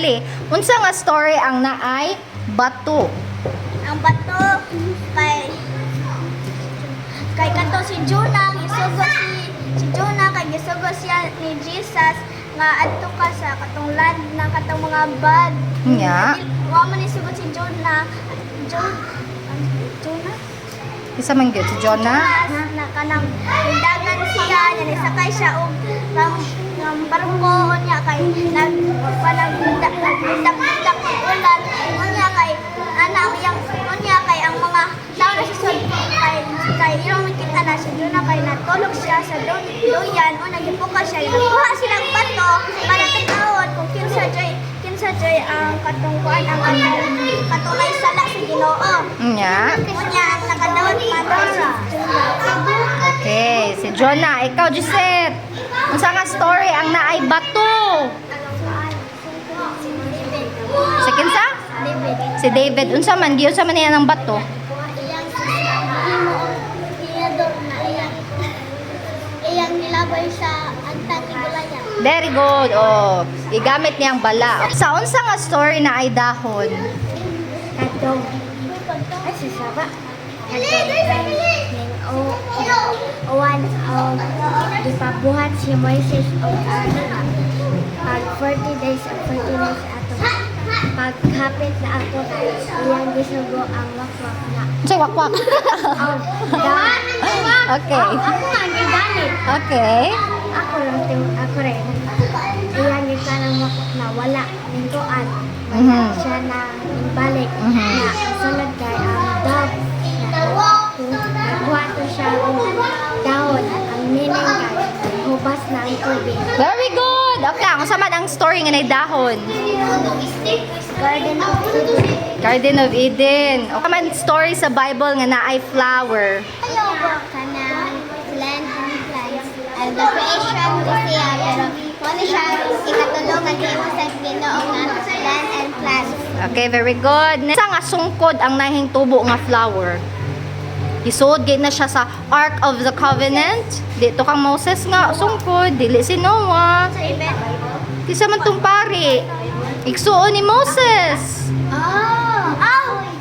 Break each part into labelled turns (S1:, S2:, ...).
S1: Dali. Unsa nga story ang naay bato?
S2: Ang bato kay kato si Jonah, gisugo si Jonah kay gisugo siya ni Jesus nga adto ka sa katong land ng katong mga bad.
S1: Nya.
S2: Wa man ni sugod si Jonah. Jonah?
S1: Isa man gyud si Jonah.
S2: Na kanang dagan siya, nya sakay siya og ng barko niya kay nagpanagdak ulan niya kay ana yang niya kay ang mga tao na sa kay irong kita na si Jonah kay natulog siya sa duyan o nagipuka siya nakuha silang bato para tanawon kung kinsa joy ang katungkuan ang katunay sala sa Ginoo.
S1: Nya.
S2: Unya ang nakadawat mata si Jonah.
S1: Okay, si Jonah. Ikaw, Gisette. Unsa nga story ang naay bato? Si kinsa? Si David. Unsa man niya ng bato?
S2: Iyang nilabay sa antang igulaya.
S1: Very good. Oh, igamit niya ang bala. Sa unsa nga story na ay dahon?
S2: Katong ay si Saba. Gipabuhat si Moises o pag 40 days ato paghapit na ako iyang gisugo ang wakwak na
S1: Say wakwak. Okay.
S2: ako nga giganit
S1: Okay.
S2: ako rin iyang gisa ng wakwak na wala ningkuan siya na balik na sunod kay ang dove nagbuhat to siya og dahon ang nining kay hubas na ang tubig.
S1: Very good. Okay, unsa man ang story nga nay dahon?
S2: Garden of Eden.
S1: Garden of Eden. O man story sa Bible nga naay flower.
S2: Kanang land and plants. And the creation ko siya, pero wala siya ikatulungan imo sa Ginoo nga land and plants.
S1: Okay, very good. Sa nga sungkod ang nahing tubo nga flower. Isuod gid na siya sa Ark of the Covenant. Dito kang Moses nga sungkod, dili si Noah.
S2: Sa event.
S1: Kisa man tong pari. Igsuon ni Moses.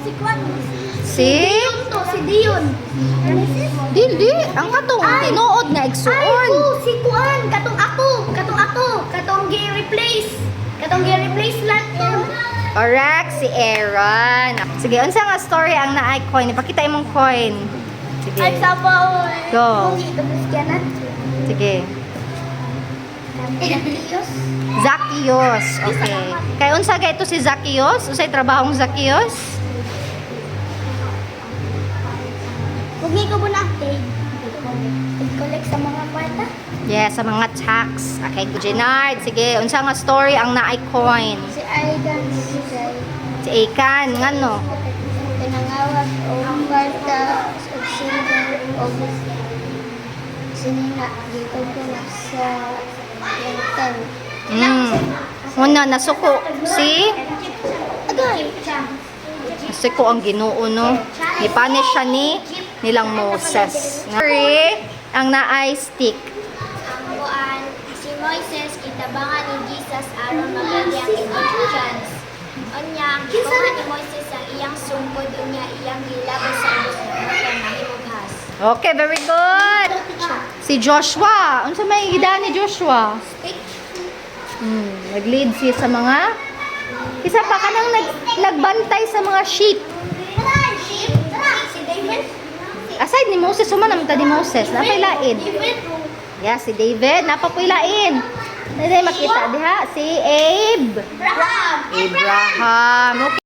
S2: Si Kwan.
S1: Si
S2: Si Dion.
S1: Dili, ang katong tinuod nga igsuon.
S2: Si Kwan. Katong gi-replace lang yun.
S1: Correct, si Aaron. Sige, unsa nga story ang naay coin? Ipakita imong coin. Sige.
S2: Ay, sabaw.
S1: Go.
S2: Hindi ito Christianat.
S1: Sige. Zacchaeus. Okay. Kay unsa gay ito si Zacchaeus? Unsay trabahong Zacchaeus?
S2: Huwag ko muna collect sa mga kwarta.
S1: Yes, sa mga tax. Okay, Jenard. Sige, unsa nga story ang naay coin?
S2: Si Aidan,
S1: Si Akan, ngano?
S2: pinangawag o kwarta o silver o sinina dito ko na sa lenten.
S1: Una, nasuko. Si?
S2: Agay!
S1: Nasuko ang Ginoo, no? Ni-punish siya nilang Moses. Story ang naay stick.
S2: Ang buwan, si Moises kitabangan ni Jesus aron magali ang Egyptians. Unya, kuha ni Moises ang iyang sungkod unya iyang gilabas sa ubos ng mahimughas.
S1: Okay, very good. Si Joshua. Unsa may gida ni Joshua? Nag-lead siya sa mga isa pa kanang nagbantay sa mga sheep.
S2: Si David?
S1: Aside ni Moses, sumanam ta ni Moses. Napay lain. Yeah, si David. Napapoy lain. Dili makita diha si Abraham. Okay.